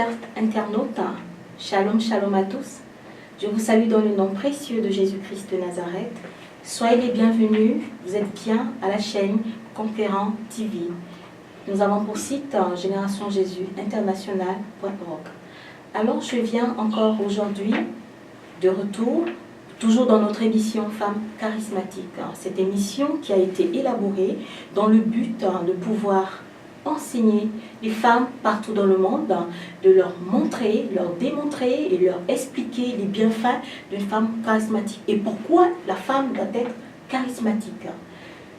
chers internautes, shalom, shalom à tous. Je vous salue dans le nom précieux de Jésus-Christ de Nazareth. Soyez les bienvenus, vous êtes bien à la chaîne Conquérant TV. Nous avons pour site Génération Jésus International.org. Alors je viens encore aujourd'hui de retour, toujours dans notre émission Femmes charismatiques. Cette émission qui a été élaborée dans le but de pouvoir enseigner les femmes partout dans le monde, de leur montrer, leur démontrer et leur expliquer les bienfaits d'une femme charismatique et pourquoi la femme doit être charismatique.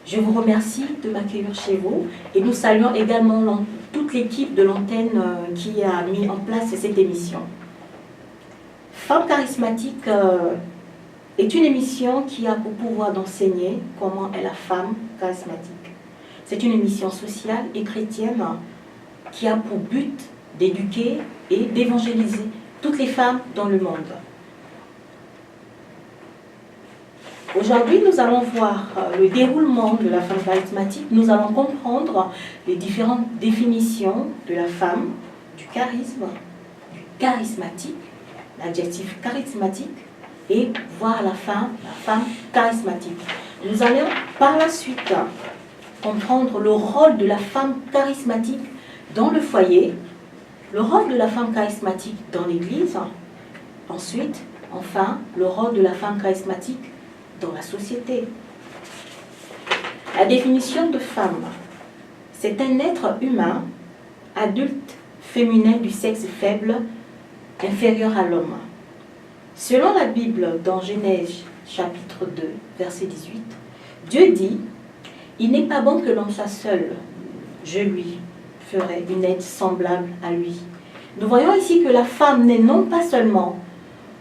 Je vous remercie de m'accueillir chez vous et nous saluons également toute l'équipe de l'antenne qui a mis en place cette émission. Femme charismatique est une émission qui a pour pouvoir d'enseigner comment est la femme charismatique. C'est une émission sociale et chrétienne qui a pour but d'éduquer et d'évangéliser toutes les femmes dans le monde. Aujourd'hui, nous allons voir le déroulement de la femme charismatique. Nous allons comprendre les différentes définitions de la femme, du charisme, du charismatique, l'adjectif charismatique, et voir la femme charismatique. Nous allons par la suite comprendre le rôle de la femme charismatique dans le foyer, le rôle de la femme charismatique dans l'église, ensuite, enfin, le rôle de la femme charismatique dans la société. La définition de femme, c'est un être humain, adulte, féminin du sexe faible, inférieur à l'homme. Selon la Bible, dans Genèse chapitre 2, verset 18, Dieu dit: il n'est pas bon que l'homme soit seul. Je lui ferai une aide semblable à lui. Nous voyons ici que la femme n'est non pas seulement,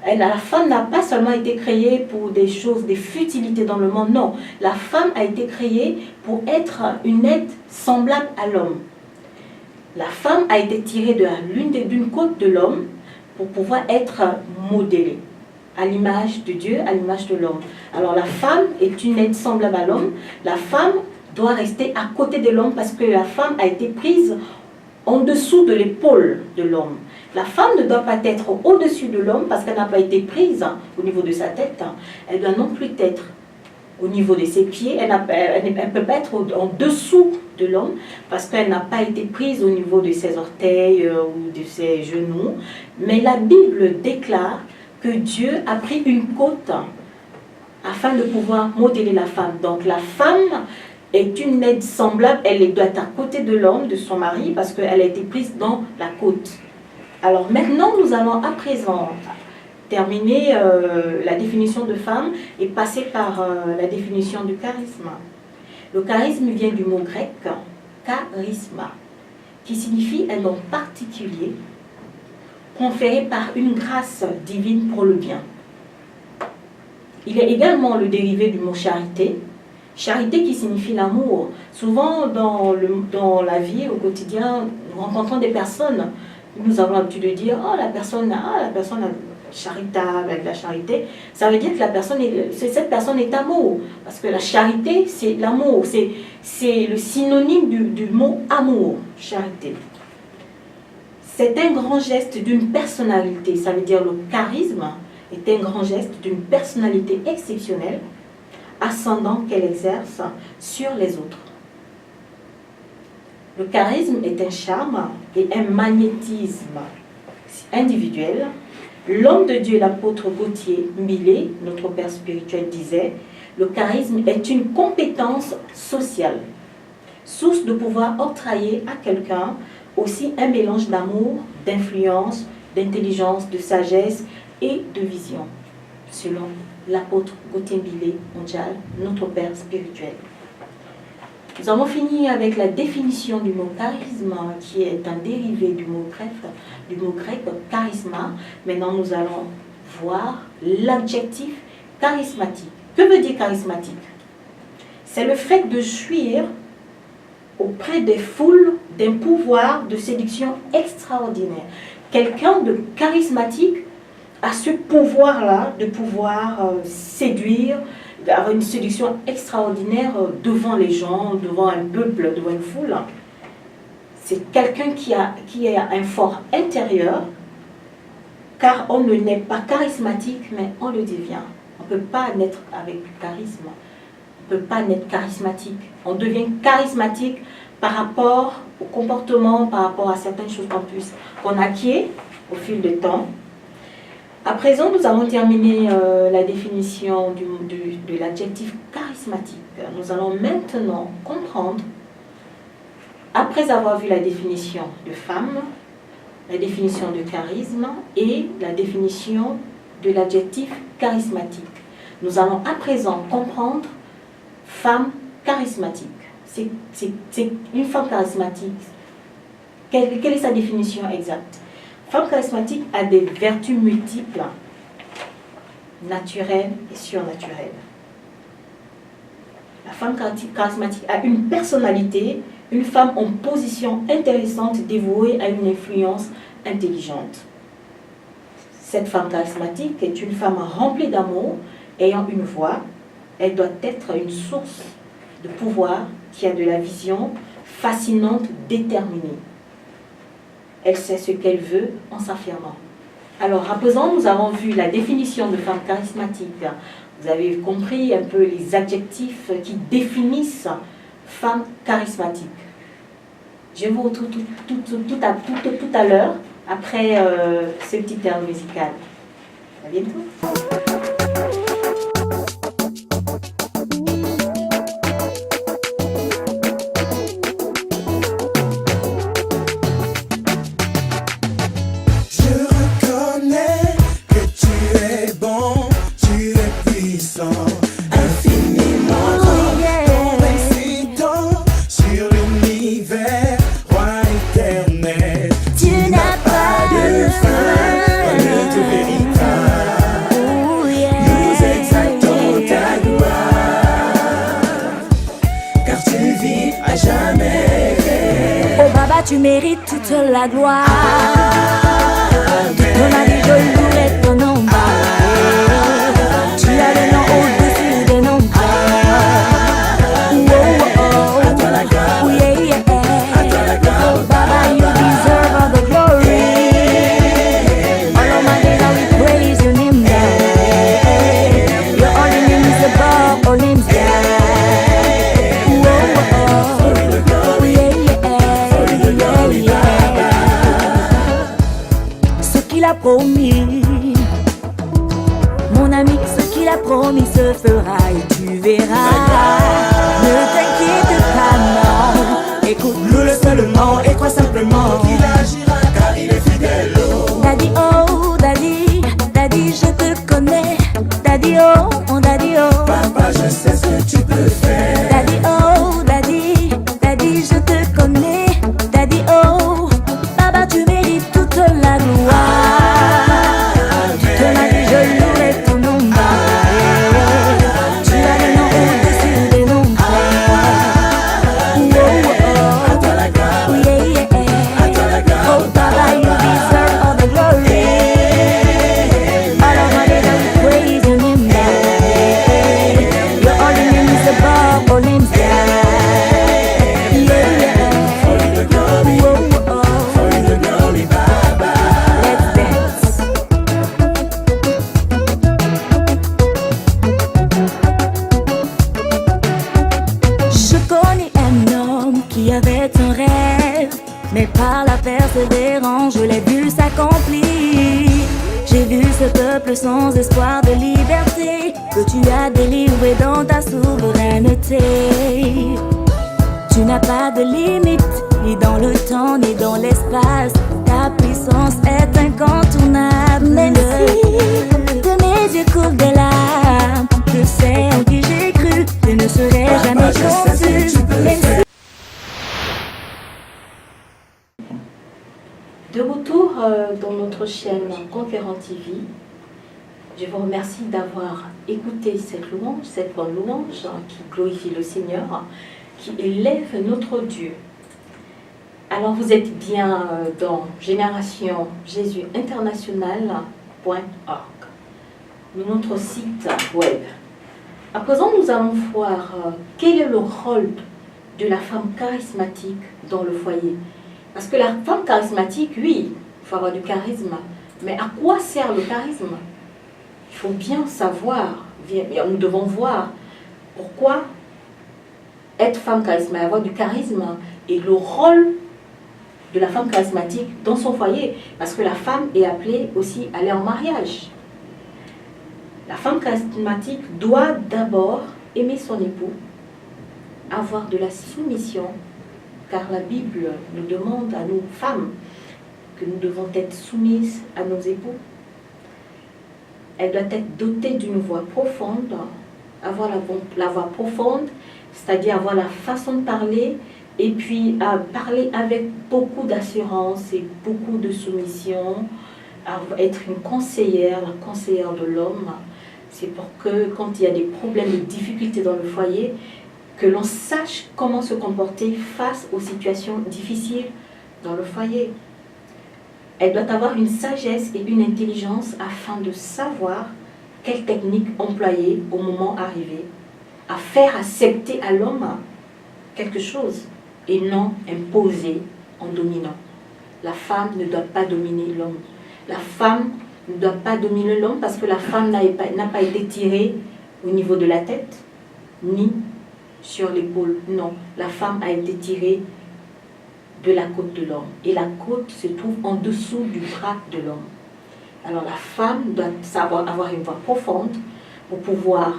la femme n'a pas seulement été créée pour des choses, des futilités dans le monde. Non, la femme a été créée pour être une aide semblable à l'homme. La femme a été tirée d'une côte de l'homme pour pouvoir être modélée à l'image de Dieu, à l'image de l'homme. Alors la femme est une aide semblable à l'homme. La femme doit rester à côté de l'homme parce que la femme a été prise en dessous de l'épaule de l'homme. La femme ne doit pas être au-dessus de l'homme parce qu'elle n'a pas été prise au niveau de sa tête. Elle doit non plus être au niveau de ses pieds. Elle ne peut pas être en dessous de l'homme parce qu'elle n'a pas été prise au niveau de ses orteils ou de ses genoux. Mais la Bible déclare que Dieu a pris une côte afin de pouvoir modeler la femme. Donc la femme est une aide semblable, elle doit être à côté de l'homme, de son mari, parce qu'elle a été prise dans la côte. Alors maintenant, nous allons à présent terminer la définition de femme et passer par la définition du charisme. Le charisme vient du mot grec charisma, qui signifie un don particulier conféré par une grâce divine pour le bien. Il est également le dérivé du mot charité, charité qui signifie l'amour. Souvent dans la vie, au quotidien, nous rencontrons des personnes, nous avons l'habitude de dire: oh, la personne charitable, avec la charité. Ça veut dire que cette personne est amour. Parce que la charité, c'est l'amour. C'est le synonyme du mot amour, charité. C'est un grand geste d'une personnalité. Ça veut dire le charisme est un grand geste d'une personnalité exceptionnelle, ascendant qu'elle exerce sur les autres. Le charisme est un charme et un magnétisme individuel. L'homme de Dieu, l'apôtre Gauthier Millet, notre père spirituel, disait: le charisme est une compétence sociale, source de pouvoir octroyer à quelqu'un aussi un mélange d'amour, d'influence, d'intelligence, de sagesse et de vision, selon l'apôtre Gauthier Millet mondial, notre père spirituel. Nous avons fini avec la définition du mot charisme, qui est un dérivé du mot grec charisma. Maintenant, nous allons voir l'adjectif charismatique. Que veut dire charismatique? C'est le fait de jouir auprès des foules d'un pouvoir de séduction extraordinaire. Quelqu'un de charismatique a ce pouvoir-là de pouvoir séduire, d'avoir une séduction extraordinaire devant les gens, devant un peuple, devant une foule. C'est quelqu'un qui a un fort intérieur, car on ne naît pas charismatique, mais on le devient. On ne peut pas naître avec du charisme. On ne peut pas naître charismatique. On devient charismatique par rapport au comportement, par rapport à certaines choses qu'on acquiert au fil du temps. À présent, nous allons terminer la définition de l'adjectif charismatique. Nous allons maintenant comprendre, après avoir vu la définition de femme, la définition de charisme et la définition de l'adjectif charismatique. Nous allons à présent comprendre femme charismatique. C'est une femme charismatique. Quelle est sa définition exacte? Femme charismatique a des vertus multiples, naturelles et surnaturelles. La femme charismatique a une personnalité, une femme en position intéressante, dévouée à une influence intelligente. Cette femme charismatique est une femme remplie d'amour, ayant une voix. Elle doit être une source de pouvoir qui a de la vision fascinante, déterminée. Elle sait ce qu'elle veut en s'affirmant. Alors, à présent, nous avons vu la définition de femme charismatique. Vous avez compris un peu les adjectifs qui définissent femme charismatique. Je vous retrouve tout à l'heure, après ce petit air musical. À bientôt. Tu mérites toute la gloire. Ton avis, je louerai ton nom. Tu as le nom au-dessus des noms. Oh, oh, oh, yeah, yeah. Oh, Baba, you deserve all the glory. All of my days I will praise your name, God. Your only name is above all names, God. Promis, mon ami, ce qu'il a promis se fera et tu verras. Ne t'inquiète pas, non. Écoute-le seulement et crois simplement qu'il agira car il est fidèle. Daddy, oh, daddy, daddy, je te connais. Daddy, oh, daddy, oh. Papa, je sais ce que tu peux faire. Daddy, oh, daddy, daddy, je te connais. Daddy, oh, Baba, tu mérites toute la gloire. Mais par la persévérance, je l'ai vu s'accomplir. J'ai vu ce peuple sans espoir de liberté que tu as délivré dans ta souveraineté. Tu n'as pas de limite, ni dans le temps, ni dans l'espace. Ta puissance est incontournable. Même si de mes yeux coulent des larmes, je sais en qui j'ai cru, je ne serai jamais conçu. De retour dans notre chaîne Conquérant TV, je vous remercie d'avoir écouté cette louange, cette bonne louange qui glorifie le Seigneur, qui élève notre Dieu. Alors vous êtes bien dans Génération Jésus International.org, notre site web. À présent, nous allons voir quel est le rôle de la femme charismatique dans le foyer. Parce que la femme charismatique, oui, il faut avoir du charisme. Mais à quoi sert le charisme? Il faut bien savoir, nous devons voir pourquoi être femme charismatique, avoir du charisme et le rôle de la femme charismatique dans son foyer. Parce que la femme est appelée aussi à aller en mariage. La femme charismatique doit d'abord aimer son époux, avoir de la soumission, car la Bible nous demande à nous, femmes, que nous devons être soumises à nos époux. Elle doit être dotée d'une voix profonde, avoir la voix profonde, c'est-à-dire avoir la façon de parler, et puis à parler avec beaucoup d'assurance et beaucoup de soumission, à être une conseillère, la conseillère de l'homme. C'est pour que quand il y a des problèmes, des difficultés dans le foyer, que l'on sache comment se comporter face aux situations difficiles dans le foyer. Elle doit avoir une sagesse et une intelligence afin de savoir quelle technique employer au moment arrivé, à faire accepter à l'homme quelque chose et non imposer en dominant. La femme ne doit pas dominer l'homme. La femme ne doit pas dominer l'homme parce que la femme n'a pas été tirée au niveau de la tête, ni sur l'épaule. Non, la femme a été tirée de la côte de l'homme. Et la côte se trouve en dessous du bras de l'homme. Alors la femme doit savoir avoir une voix profonde pour pouvoir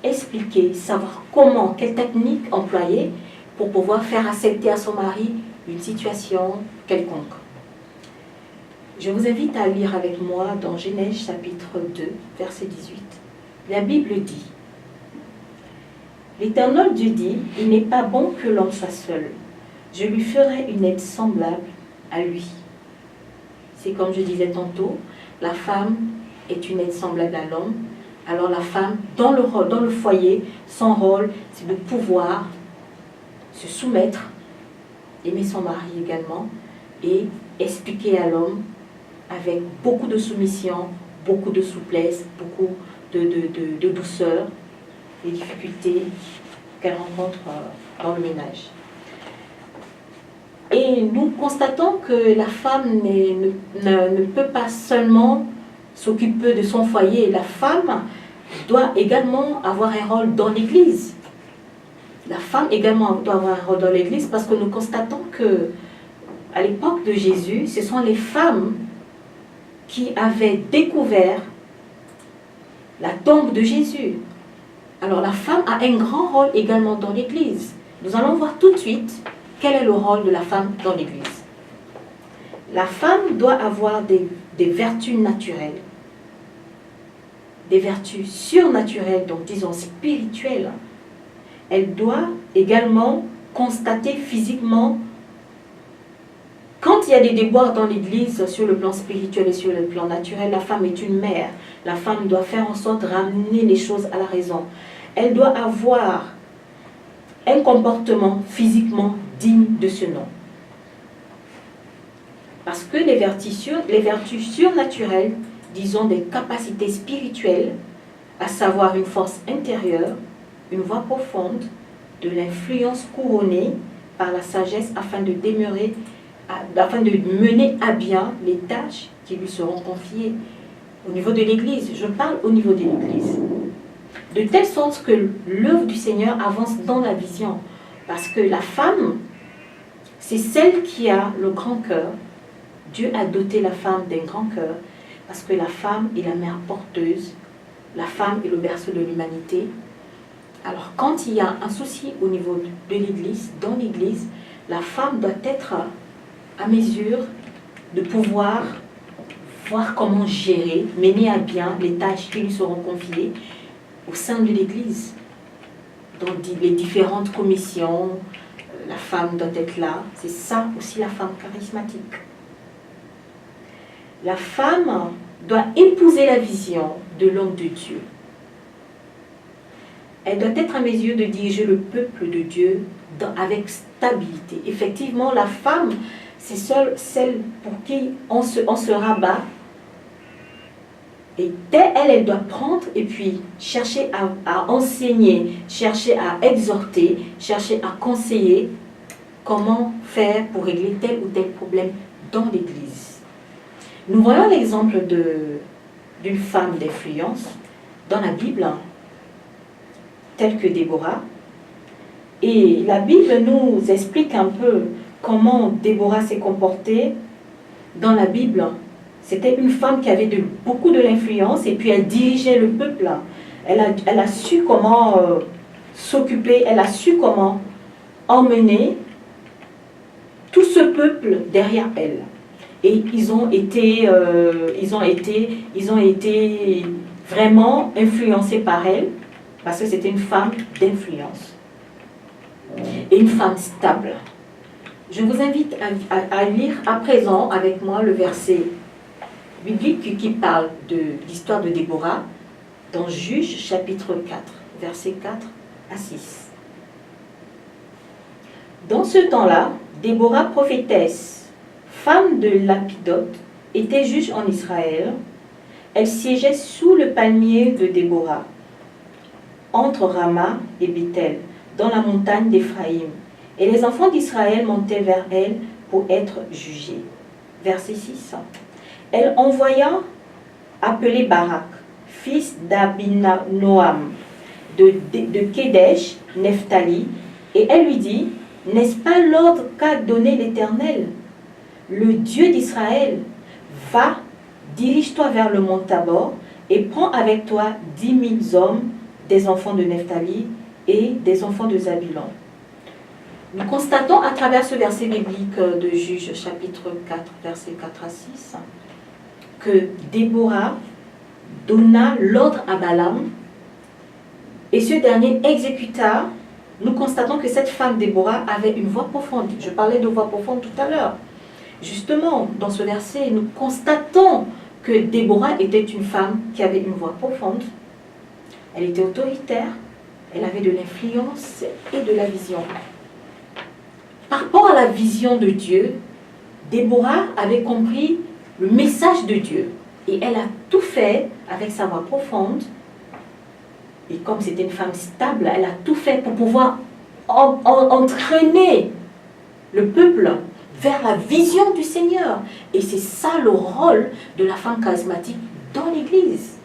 expliquer, savoir comment, quelle technique employer pour pouvoir faire accepter à son mari une situation quelconque. Je vous invite à lire avec moi dans Genèse chapitre 2, verset 18. La Bible dit: L'Éternel Dieu dit, il n'est pas bon que l'homme soit seul. Je lui ferai une aide semblable à lui. C'est comme je disais tantôt, la femme est une aide semblable à l'homme. Alors la femme, dans le foyer, son rôle, c'est de pouvoir se soumettre, aimer son mari également, et expliquer à l'homme avec beaucoup de soumission, beaucoup de souplesse, beaucoup de douceur, les difficultés qu'elle rencontre dans le ménage. Et nous constatons que la femme ne peut pas seulement s'occuper de son foyer. La femme doit également avoir un rôle dans l'Église. La femme également doit avoir un rôle dans l'Église parce que nous constatons que à l'époque de Jésus, ce sont les femmes qui avaient découvert la tombe de Jésus. Alors la femme a un grand rôle également dans l'Église. Nous allons voir tout de suite quel est le rôle de la femme dans l'Église. La femme doit avoir des vertus naturelles, des vertus surnaturelles, donc disons spirituelles. Elle doit également constater physiquement quand il y a des déboires dans l'Église sur le plan spirituel et sur le plan naturel. La femme est une mère. La femme doit faire en sorte de ramener les choses à la raison. Elle doit avoir un comportement physiquement digne de ce nom. Parce que les vertus surnaturelles, disons des capacités spirituelles, à savoir une force intérieure, une voix profonde, de l'influence couronnée par la sagesse afin de mener à bien les tâches qui lui seront confiées au niveau de l'Église. Je parle au niveau de l'Église. De telle sorte que l'œuvre du Seigneur avance dans la vision. Parce que la femme, c'est celle qui a le grand cœur. Dieu a doté la femme d'un grand cœur. Parce que la femme est la mère porteuse. La femme est le berceau de l'humanité. Alors quand il y a un souci au niveau de l'Église, dans l'Église, la femme doit être à mesure de pouvoir voir comment gérer, mener à bien les tâches qui lui seront confiées au sein de l'Église. Dans les différentes commissions, la femme doit être là. C'est ça aussi la femme charismatique. La femme doit épouser la vision de l'homme de Dieu. Elle doit être à mesure de diriger le peuple de Dieu avec stabilité. Effectivement, la femme, c'est celle pour qui on se rabat. Et elle doit prendre et puis chercher à enseigner, chercher à exhorter, chercher à conseiller comment faire pour régler tel ou tel problème dans l'Église. Nous voyons l'exemple d'une femme d'influence dans la Bible, telle que Déborah. Et la Bible nous explique un peu comment Déborah s'est comportée dans la Bible. C'était une femme qui avait beaucoup de l'influence et puis elle dirigeait le peuple. Elle a su comment s'occuper, elle a su comment emmener tout ce peuple derrière elle. Et ils ont été vraiment influencés par elle parce que c'était une femme d'influence et une femme stable. Je vous invite à lire à présent avec moi le verset biblique qui parle de l'histoire de Déborah dans Juges chapitre 4, versets 4 à 6. Dans ce temps-là, Déborah prophétesse, femme de Lapidote, était juge en Israël. Elle siégeait sous le palmier de Déborah, entre Rama et Bethel, dans la montagne d'Éphraïm. Et les enfants d'Israël montaient vers elle pour être jugés. Verset 6. Elle envoya appeler Barak, fils d'Abinoam, de Kédesh, Nephtali, et elle lui dit, « N'est-ce pas l'ordre qu'a donné l'Éternel, le Dieu d'Israël? Va, dirige-toi vers le mont Tabor, et prends avec toi 10 000 hommes, des enfants de Nephtali et des enfants de Zabulon. » Nous constatons à travers ce verset biblique de Juges chapitre 4, versets 4 à 6, que Déborah donna l'ordre à Balaam et ce dernier exécuta. Nous constatons que cette femme Déborah avait une voix profonde. Je parlais de voix profonde tout à l'heure. Justement, dans ce verset, nous constatons que Déborah était une femme qui avait une voix profonde. Elle était autoritaire, elle avait de l'influence et de la vision. Par rapport à la vision de Dieu, Déborah avait compris le message de Dieu. Et elle a tout fait avec sa voix profonde. Et comme c'était une femme stable, elle a tout fait pour pouvoir entraîner le peuple vers la vision du Seigneur. Et c'est ça le rôle de la femme charismatique dans l'Église.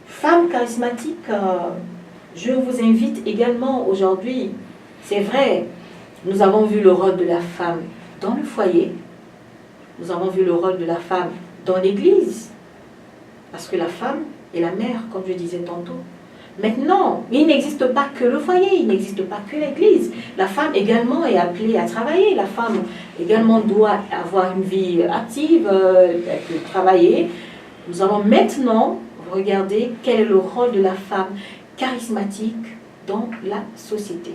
Femme charismatique, je vous invite également aujourd'hui, c'est vrai, nous avons vu le rôle de la femme dans le foyer, nous avons vu le rôle de la femme dans l'Église, parce que la femme est la mère, comme je disais tantôt. Maintenant, il n'existe pas que le foyer, il n'existe pas que l'Église. La femme également est appelée à travailler. La femme également doit avoir une vie active, elle peut travailler. Nous allons maintenant regarder quel est le rôle de la femme charismatique dans la société.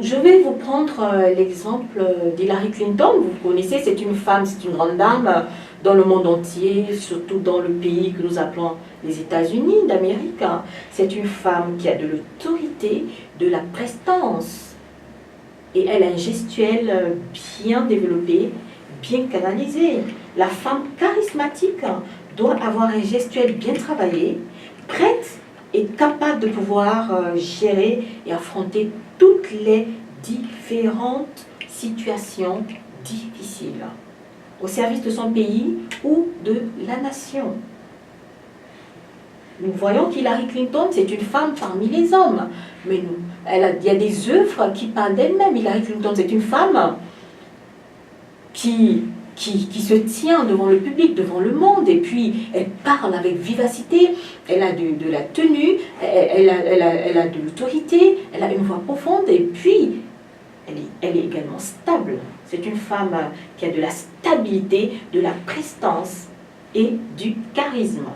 Je vais vous prendre l'exemple d'Hillary Clinton. Vous connaissez, c'est une femme, c'est une grande dame dans le monde entier, surtout dans le pays que nous appelons les États-Unis d'Amérique. C'est une femme qui a de l'autorité, de la prestance. Et elle a un gestuel bien développé, bien canalisé. La femme charismatique doit avoir un gestuel bien travaillé, prête et capable de pouvoir gérer et affronter toutes les différentes situations difficiles au service de son pays ou de la nation. Nous voyons qu'Hillary Clinton, c'est une femme parmi les hommes, mais il y a des œuvres qui parlent d'elle-même. Hillary Clinton, c'est une femme qui se tient devant le public, devant le monde, et puis elle parle avec vivacité, elle a de la tenue, elle a de l'autorité, elle a une voix profonde, et puis elle est également stable. C'est une femme qui a de la stabilité, de la prestance et du charisme.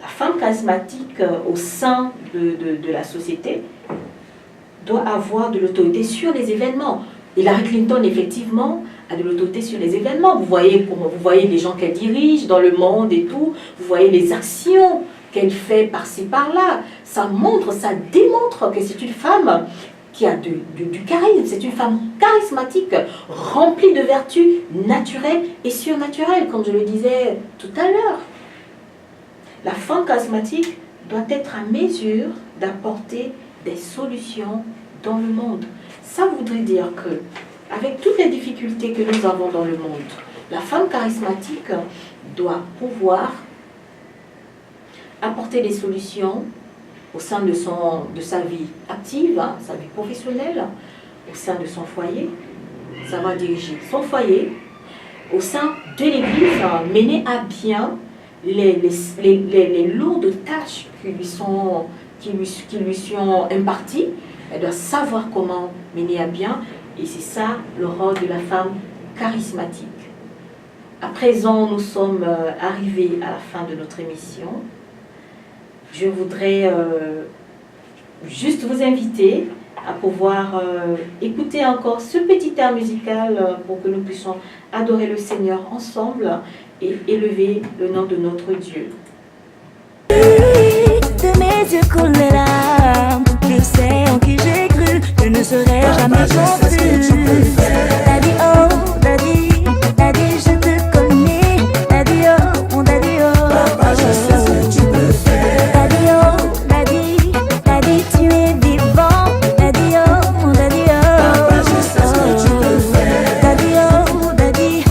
La femme charismatique au sein de la société doit avoir de l'autorité sur les événements. Hillary Clinton, effectivement, a de l'autorité sur les événements. Vous voyez les gens qu'elle dirige dans le monde et tout. Vous voyez les actions qu'elle fait par-ci, par-là. Ça démontre que c'est une femme qui a du charisme. C'est une femme charismatique, remplie de vertus naturelles et surnaturelles, comme je le disais tout à l'heure. La femme charismatique doit être à mesure d'apporter des solutions dans le monde. Ça voudrait dire que, avec toutes les difficultés que nous avons dans le monde, la femme charismatique doit pouvoir apporter des solutions au sein de sa vie active, sa vie professionnelle, au sein de son foyer. Ça va diriger son foyer, au sein de l'Église, mener à bien les lourdes tâches qui lui sont imparties. Elle doit savoir comment mener à bien, et c'est ça le rôle de la femme charismatique. À présent, nous sommes arrivés à la fin de notre émission. Je voudrais juste vous inviter à pouvoir écouter encore ce petit air musical pour que nous puissions adorer le Seigneur ensemble et élever le nom de notre Dieu. De mes yeux coulent les larmes, je sais en qui j'ai cru, je ne serai jamais confus. Daddy, oh, daddy, daddy, je te connais. Daddy, oh, mon daddy, oh. Papa, je sais ce que tu peux faire. Daddy, oh, daddy, daddy, tu es vivant. Daddy, oh, mon daddy, oh. Papa, je sais ce que tu peux faire. Daddy, oh, daddy,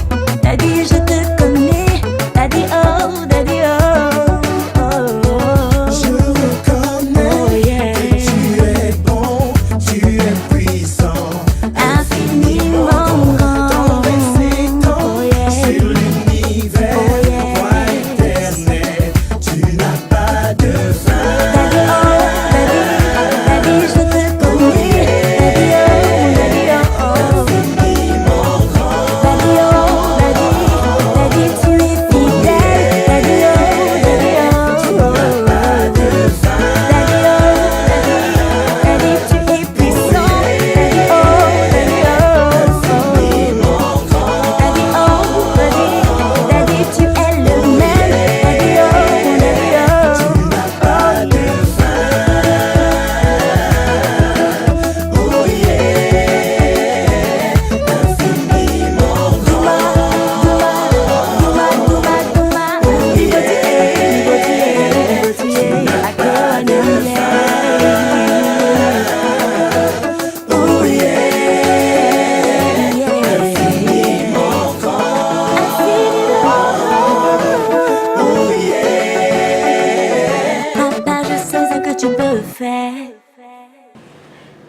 daddy, je te connais. Daddy, oh, daddy, oh.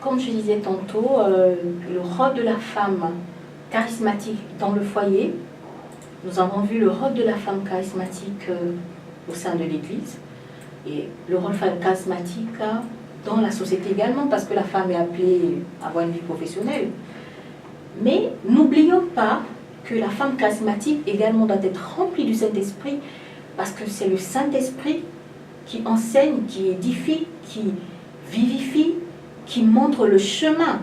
Comme je disais tantôt, le rôle de la femme charismatique dans le foyer, nous avons vu le rôle de la femme charismatique au sein de l'Église et le rôle de la femme charismatique dans la société également, parce que la femme est appelée à avoir une vie professionnelle. Mais n'oublions pas que la femme charismatique également doit être remplie du Saint-Esprit, parce que c'est le Saint-Esprit qui enseigne, qui édifie, qui vivifie, qui montre le chemin.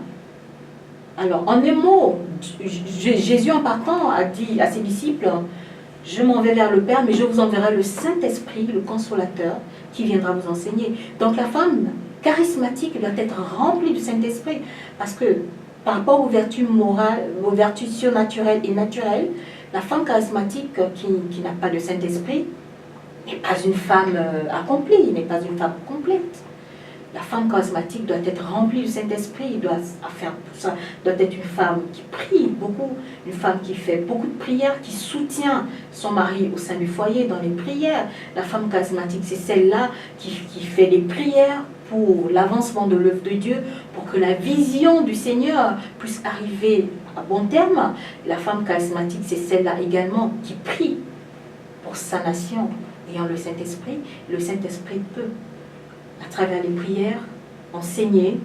Alors, en un mot, Jésus en partant a dit à ses disciples, je m'en vais vers le Père, mais je vous enverrai le Saint-Esprit, le Consolateur, qui viendra vous enseigner. Donc la femme charismatique doit être remplie du Saint-Esprit, parce que par rapport aux vertus morales, aux vertus surnaturelles et naturelles, la femme charismatique qui n'a pas de Saint-Esprit n'est pas une femme accomplie, n'est pas une femme complète. La femme charismatique doit être remplie du Saint-Esprit, doit être une femme qui prie beaucoup, une femme qui fait beaucoup de prières, qui soutient son mari au sein du foyer dans les prières. La femme charismatique, c'est celle-là qui fait des prières pour l'avancement de l'œuvre de Dieu, pour que la vision du Seigneur puisse arriver à bon terme. La femme charismatique, c'est celle-là également qui prie pour sa nation, ayant le Saint-Esprit. Le Saint-Esprit peut, à travers les prières, enseigner,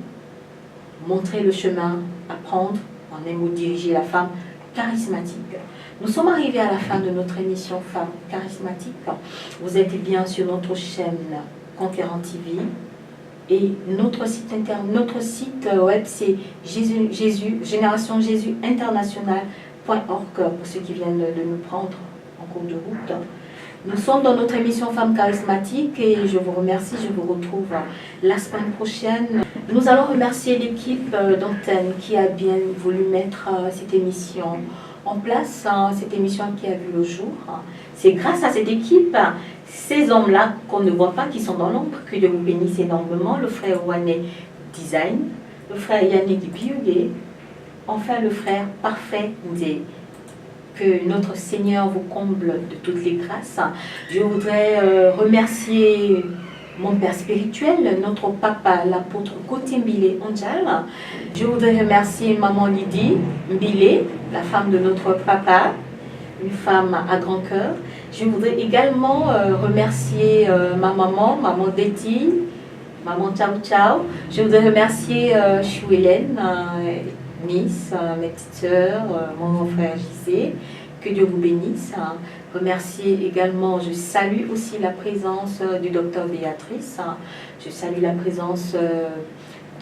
montrer le chemin, apprendre, en un mot, diriger la femme charismatique. Nous sommes arrivés à la fin de notre émission Femmes charismatiques. Vous êtes bien sur notre chaîne Conquérant TV et notre site web c'est Génération Jésus International.org pour ceux qui viennent de nous prendre en cours de route. Nous sommes dans notre émission Femmes charismatiques et je vous remercie, je vous retrouve la semaine prochaine. Nous allons remercier l'équipe d'Antenne qui a bien voulu mettre cette émission en place, cette émission qui a vu le jour. C'est grâce à cette équipe ces hommes-là qu'on ne voit pas, qui sont dans l'ombre, que Dieu vous bénisse énormément. Le frère Wané Design, le frère Yannick Biougué, enfin le frère Parfait Ndé. Que notre Seigneur vous comble de toutes les grâces. Je voudrais remercier mon père spirituel, notre papa, l'apôtre Côté Mbile Onjal. Je voudrais remercier maman Lydie Mbile, la femme de notre papa, une femme à grand cœur. Je voudrais également remercier ma maman, maman Deti, maman Ciao Ciao. Je voudrais remercier Chou Hélène, Miss, mes petites sœurs, mon frère JC. Que Dieu vous bénisse. Remercier également, je salue aussi la présence du docteur Béatrice. Je salue la présence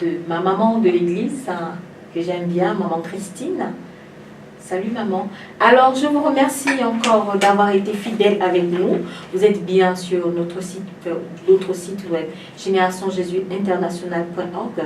de ma maman de l'église, que j'aime bien, maman Christine. Salut maman. Alors je vous remercie encore d'avoir été fidèle avec nous. Vous êtes bien sur notre site web générationjesusinternational.org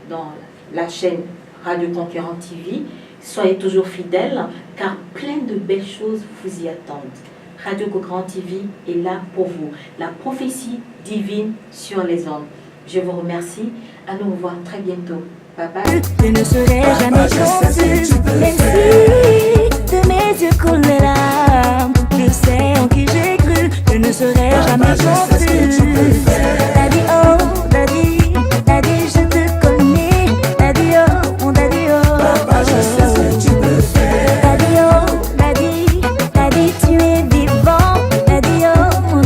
dans la chaîne Radio Conquérant TV. Soyez toujours fidèles, car plein de belles choses vous y attendent. Radio Conquérant TV est là pour vous. La prophétie divine sur les ondes. Je vous remercie. À nous revoir très bientôt. Bye bye. Je ne serai jamais conçue, même si de mes yeux coulent les larmes. Je sais en qui j'ai cru, je ne serai jamais conçue.